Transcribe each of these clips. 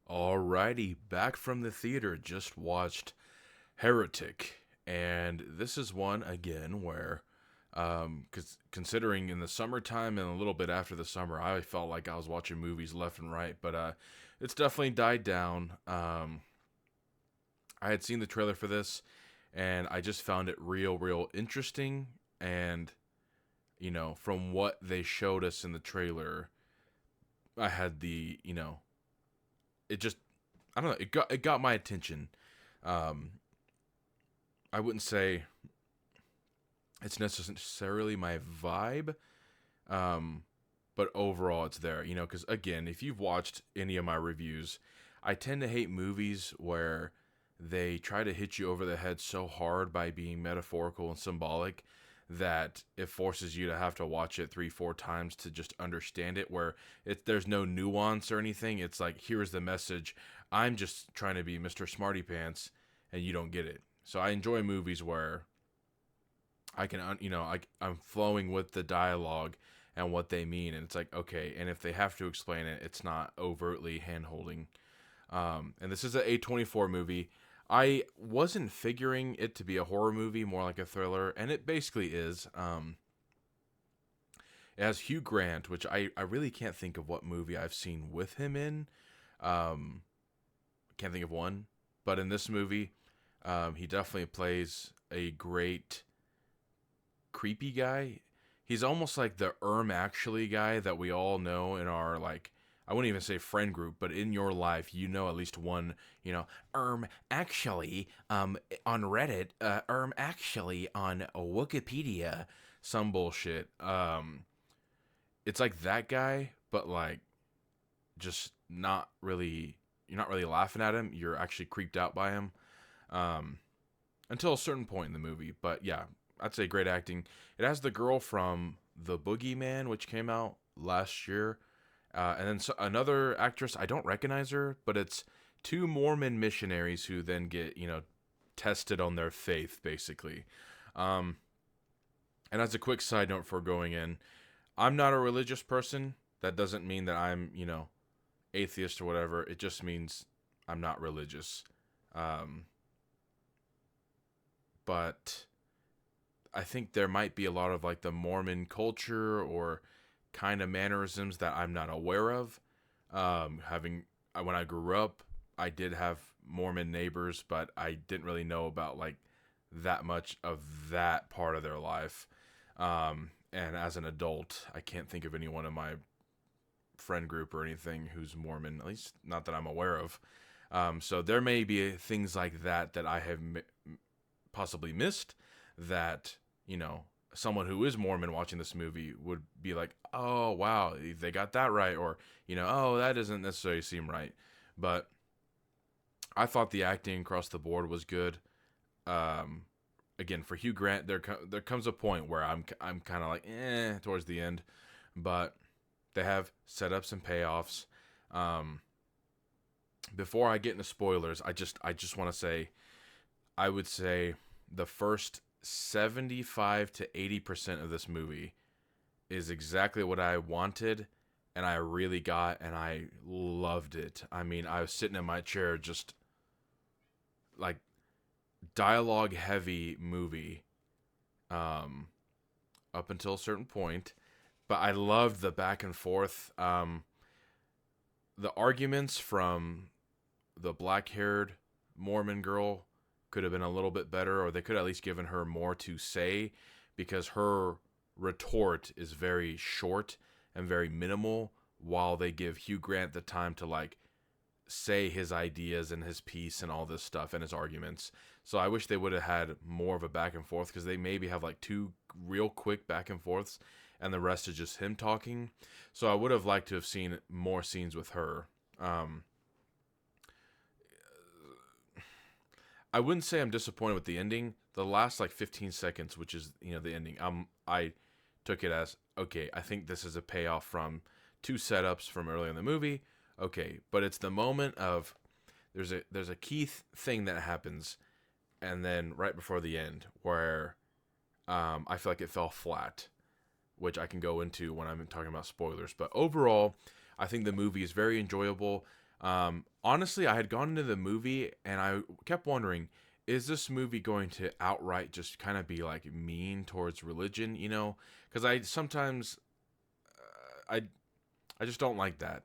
Alrighty, back from the theater. Just watched Heretic, and this is one again where, considering in the summertime and a little bit after the summer, I felt like I was watching movies left and right. But it's definitely died down. I had seen the trailer for this, and I just found it real interesting. And from what they showed us in the trailer, I had it just I don't know. It got my attention. Um, I wouldn't say it's necessarily my vibe, um, but overall it's there. Because again, if you've watched any of my reviews, I tend to hate movies where they try to hit you over the head so hard by being metaphorical and symbolic that it forces you to have to watch it 3 4 times to just understand it, where there's no nuance or anything. It's like, here's the message, I'm just trying to be Mr. Smarty Pants, and you don't get it. So I enjoy movies where I can I'm flowing with the dialogue and what they mean, and it's like, okay, and if they have to explain it, it's not overtly hand holding. And this is an A24 movie. I wasn't figuring it to be a horror movie, more like a thriller, and it basically is. It has Hugh Grant, which I really can't think of what movie I've seen with him in. Um, can't think of one. But in this movie, he definitely plays a great creepy guy. He's almost like the Actually guy that we all know in our, like, I wouldn't even say friend group, but in your life, at least one, Actually, on Reddit, Actually on Wikipedia, some bullshit. It's like that guy, but like just not really, you're not really laughing at him. You're actually creeped out by him. Um, until a certain point in the movie. But yeah, I'd say great acting. It has the girl from The Boogeyman, which came out last year, and then another actress. I don't recognize her, but it's two Mormon missionaries who then get tested on their faith, basically. Um, and as a quick side note for going in, I'm not a religious person. That doesn't mean that I'm atheist or whatever. It just means I'm not religious. Um, but I think there might be a lot of like the Mormon culture or kind of mannerisms that I'm not aware of. Having When I grew up, I did have Mormon neighbors, but I didn't really know about like that much of that part of their life. And as an adult, I can't think of anyone in my friend group or anything who's Mormon, at least not that I'm aware of. So there may be things like that that I have possibly missed that, someone who is Mormon watching this movie would be like, oh, wow, they got that right. Or, oh, that doesn't necessarily seem right. But I thought the acting across the board was good. Um, Again, for Hugh Grant, there comes a point where I'm kind of like, towards the end. But they have setups and payoffs. Um, Before I get into spoilers, I just want to say, I would say the first 75 to 80% of this movie is exactly what I wanted and I really got, and I loved it. I mean, I was sitting in my chair just like dialogue heavy movie um up until a certain point, but I loved the back and forth, the arguments from the black-haired Mormon girl could have been a little bit better, or they could have at least given her more to say, because her retort is very short and very minimal, while they give Hugh Grant the time to like say his ideas and his piece and all this stuff and his arguments. So I wish they would have had more of a back and forth, because they maybe have like two real quick back and forths and the rest is just him talking. So I would have liked to have seen more scenes with her. Um, I wouldn't say I'm disappointed with the ending. The last like 15 seconds, which is the ending, I took it as, okay, I think this is a payoff from two setups from earlier in the movie. Okay, but it's the moment of there's a key thing that happens, and then right before the end where I feel like it fell flat, which I can go into when I'm talking about spoilers. But overall, I think the movie is very enjoyable. Honestly, I had gone into the movie and I kept wondering, is this movie going to outright just kind of be like mean towards religion? Because I sometimes I just don't like that.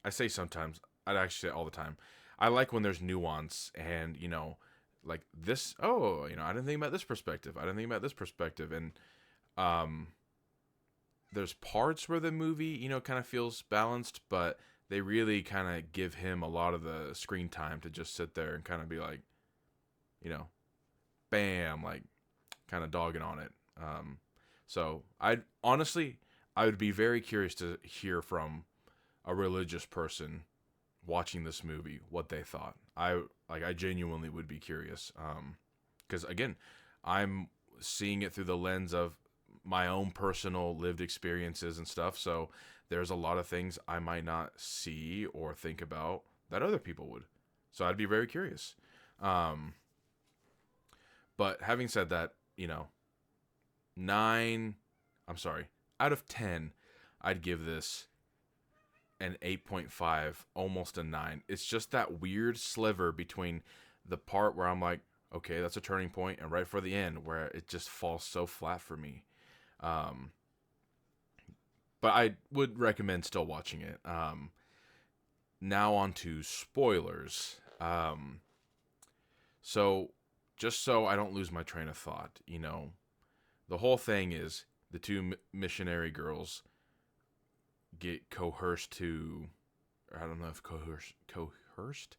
I say sometimes. I'd actually say all the time. I like when there's nuance and like this. Oh, I didn't think about this perspective. I didn't think about this perspective, and um, there's parts where the movie kind of feels balanced, but they really kind of give him a lot of the screen time to just sit there and kind of be like, you know, bam, like kind of dogging on it. So I would be very curious to hear from a religious person watching this movie what they thought. I genuinely would be curious. Because again, I'm seeing it through the lens of my own personal lived experiences and stuff. So there's a lot of things I might not see or think about that other people would. So I'd be very curious. Um, but having said that, nine, I'm sorry, out of 10, I'd give this an 8.5, almost a 9. It's just that weird sliver between the part where I'm like, okay, that's a turning point, and right for the end where it just falls so flat for me. Um, but I would recommend still watching it. Now on to spoilers. So just so I don't lose my train of thought, the whole thing is the two missionary girls get coerced to, or I don't know if coerced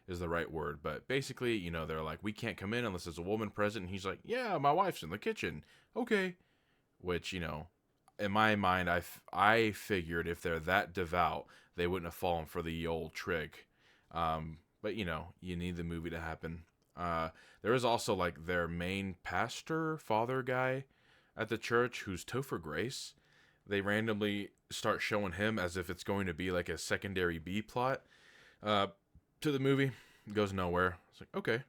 is the right word, but basically, they're like, we can't come in unless there's a woman present. And he's like, yeah, my wife's in the kitchen. Okay. Which, in my mind, I figured if they're that devout, they wouldn't have fallen for the old trick. But, you need the movie to happen. There is also like their main pastor, father guy at the church who's Topher Grace. They randomly start showing him as if it's going to be like a secondary B plot to the movie. It goes nowhere. It's like, okay.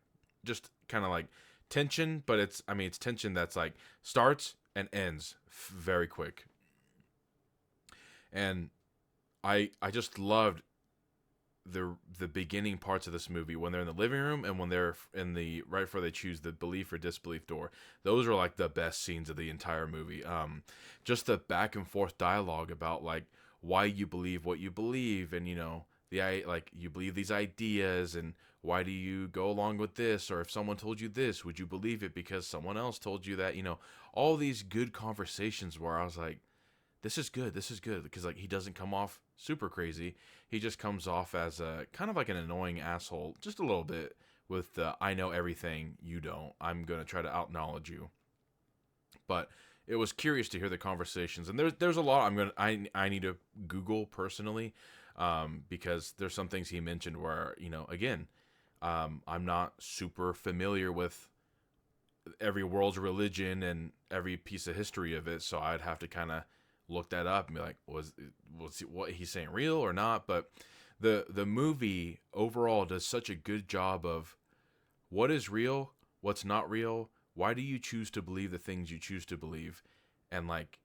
Just kind of like tension, but it's tension that's like starts and ends very quick. And I just loved the beginning parts of this movie when they're in the living room and when they're in the right before they choose the belief or disbelief door. Those are like the best scenes of the entire movie. Just the back and forth dialogue about like why you believe what you believe, and like you believe these ideas, and why do you go along with this, or if someone told you this, would you believe it because someone else told you that? All these good conversations where I was like, this is good, because like he doesn't come off super crazy. He just comes off as a kind of like an annoying asshole, just a little bit, with the I know everything, you don't, I'm gonna try to out knowledge you. But it was curious to hear the conversations, and there's a lot I need to Google personally, because there's some things he mentioned where again, I'm not super familiar with every world's religion and every piece of history of it, so I'd have to kind of look that up and be like, was what he's saying real or not? But the movie overall does such a good job of what is real, what's not real, why do you choose to believe the things you choose to believe, and like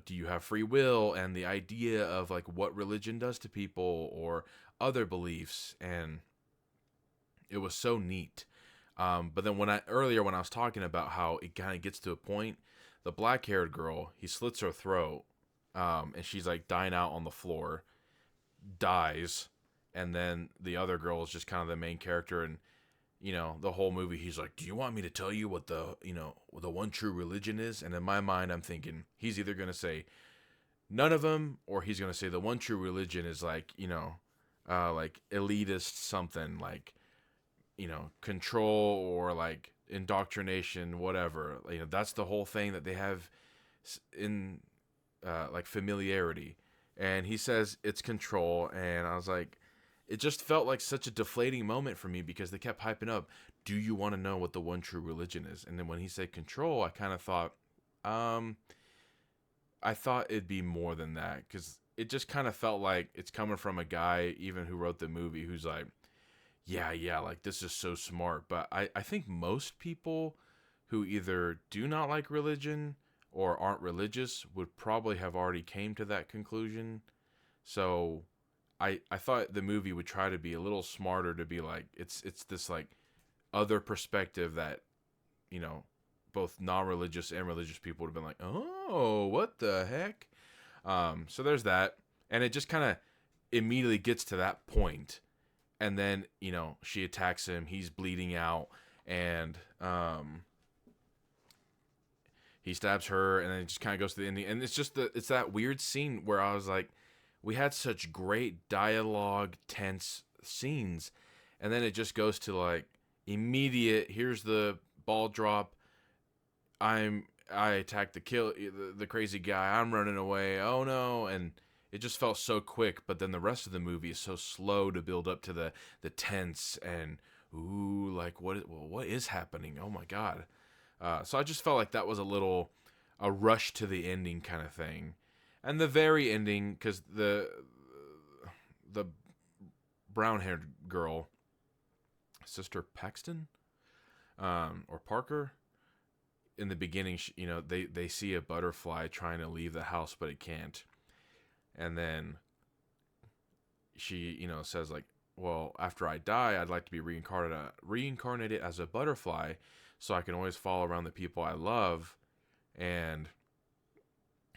do you have free will, and the idea of like what religion does to people or other beliefs. And it was so neat. But then when I was talking about how it kind of gets to a point, the black haired girl, he slits her throat, and she's like dying out on the floor, dies, and then the other girl is just kind of the main character, and the whole movie he's like, do you want me to tell you what the one true religion is? And in my mind I'm thinking he's either going to say none of them, or he's going to say the one true religion is like like elitist something, like control or like indoctrination, whatever. That's the whole thing that they have in like familiarity. And he says it's control, and I was like, it just felt like such a deflating moment for me because they kept hyping up, do you want to know what the one true religion is? And then when he said control, I kind of thought, I thought it'd be more than that, because it just kind of felt like it's coming from a guy even who wrote the movie who's like, yeah, like this is so smart. But I think most people who either do not like religion or aren't religious would probably have already came to that conclusion. So I thought the movie would try to be a little smarter, to be like, it's this like other perspective that, you know, both non-religious and religious people would have been like, oh, what the heck. So there's that, and it just kind of immediately gets to that point, and then, you know, she attacks him, he's bleeding out, and he stabs her, and then it just kind of goes to the ending, and it's that weird scene where I was like, we had such great dialogue, tense scenes, and then it just goes to like immediate, here's the ball drop, I attacked the crazy guy, I'm running away, oh no. And it just felt so quick, but then the rest of the movie is so slow to build up to the tense, and ooh, like what is happening, oh my god. So I just felt like that was a rush to the ending kind of thing. And the very ending, because the brown haired girl, Sister Paxton, or Parker, in the beginning, you know, they see a butterfly trying to leave the house, but it can't. And then she, you know, says like, well, after I die, I'd like to be reincarnated as a butterfly, so I can always follow around the people I love. And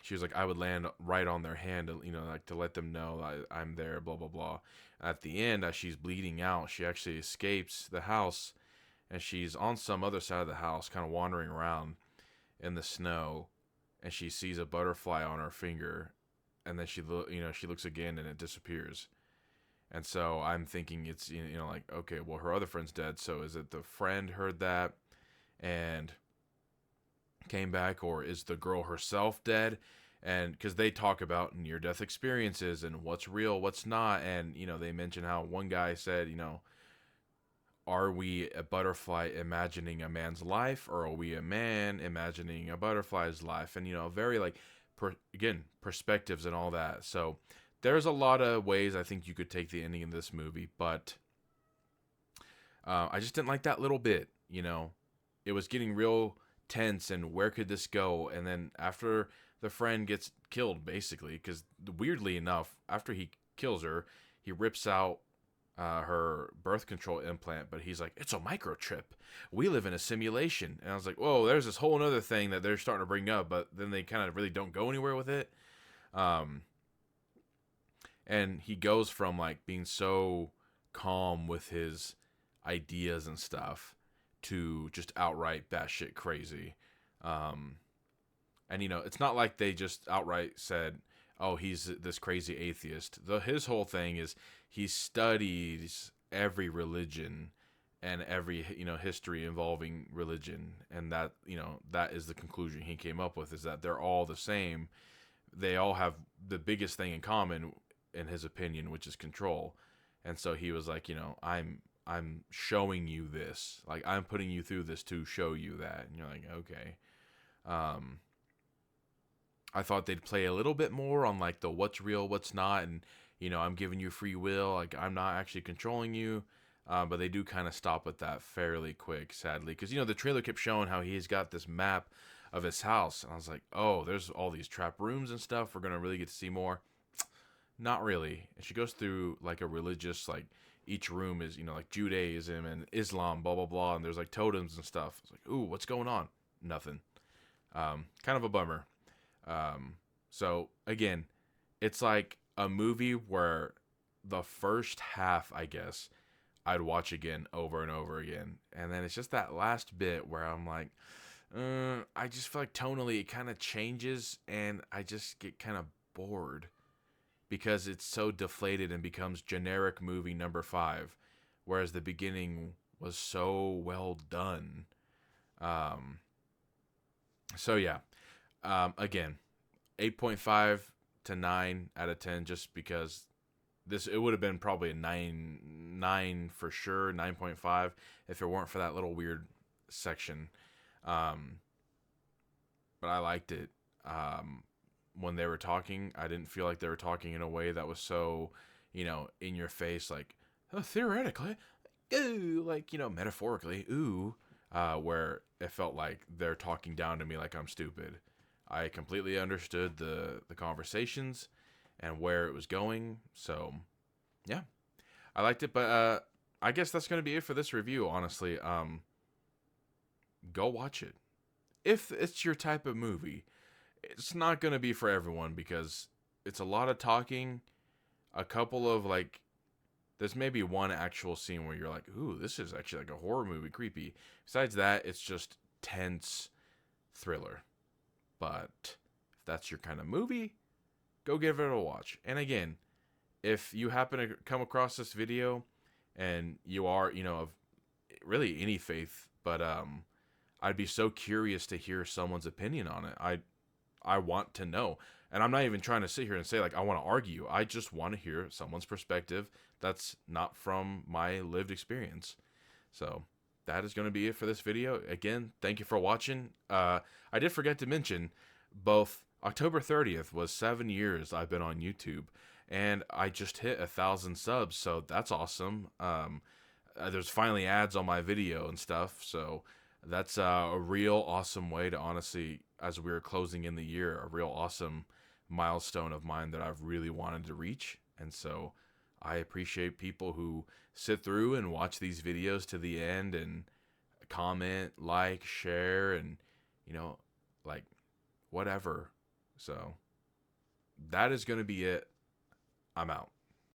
she was like, I would land right on their hand, you know, like to let them know I'm there, blah, blah, blah. At the end, as she's bleeding out, she actually escapes the house, and she's on some other side of the house, kind of wandering around in the snow, and she sees a butterfly on her finger, and then she looks again, and it disappears. And so I'm thinking it's, you know, like, okay, well, her other friend's dead, so is it the friend heard that and came back, or is the girl herself dead? And because they talk about near-death experiences and what's real, what's not, and, you know, they mention how one guy said, you know, are we a butterfly imagining a man's life, or are we a man imagining a butterfly's life? And, you know, very like, again, perspectives and all that. So there's a lot of ways I think you could take the ending in this movie, but I just didn't like that little bit, you know. It was getting real tense, and where could this go? And then after the friend gets killed, basically, because weirdly enough, after he kills her, he rips out her birth control implant, but he's like, it's a microchip. We live in a simulation. And I was like, whoa, there's this whole other thing that they're starting to bring up, but then they kind of really don't go anywhere with it. And he goes from like being so calm with his ideas and stuff to just outright batshit crazy. And, you know, it's not like they just outright said, oh, he's this crazy atheist. His whole thing is he studies every religion and every, you know, history involving religion. And that, you know, that is the conclusion he came up with, is that they're all the same. They all have the biggest thing in common, in his opinion, which is control. And so he was like, you know, I'm showing you this. Like, I'm putting you through this to show you that. And you're like, okay. I thought they'd play a little bit more on like the what's real, what's not, and, you know, I'm giving you free will, like I'm not actually controlling you. But they do kind of stop at that fairly quick, sadly, because, you know, the trailer kept showing how he's got this map of his house, and I was like, oh, there's all these trap rooms and stuff. We're gonna really get to see more. Not really. And she goes through like a religious, like each room is, you know, like Judaism and Islam, blah blah blah, and there's like totems and stuff. It's like, ooh, what's going on? Nothing. Kind of a bummer. So again, it's like a movie where the first half, I guess, I'd watch again over and over again, and then it's just that last bit where I'm like, I just feel like tonally it kind of changes, and I just get kind of bored because it's so deflated and becomes generic movie number 5, whereas the beginning was so well done. So yeah, again, 8.5 to 9 out of 10, just because it would have been probably a 9 for sure, 9.5 if it weren't for that little weird section. But I liked it. When they were talking, I didn't feel like they were talking in a way that was so, you know, in your face, like, oh, theoretically, ooh, like, you know, metaphorically, ooh, where it felt like they're talking down to me like I'm stupid. I completely understood the conversations and where it was going, so Yeah, I liked it, but I guess that's gonna be it for this review. Honestly, go watch it if it's your type of movie. It's not gonna be for everyone because it's a lot of talking. A couple of like, there's maybe one actual scene where you're like, ooh, this is actually like a horror movie, creepy. Besides that, it's just tense thriller. But if that's your kind of movie, go give it a watch. And again, if you happen to come across this video and you are, of really any faith, but I'd be so curious to hear someone's opinion on it. I want to know. And I'm not even trying to sit here and say like I want to argue. I just want to hear someone's perspective that's not from my lived experience. So that is going to be it for this video. Again, thank you for watching. I did forget to mention both October 30th was 7 years I've been on YouTube, and I just hit 1,000 subs, so that's awesome. There's finally ads on my video and stuff, so that's a real awesome way to honestly, as we're closing in the year, a real awesome milestone of mine that I've really wanted to reach. And so I appreciate people who sit through and watch these videos to the end and comment, like, share, and, you know, like, whatever. So that is going to be it. I'm out.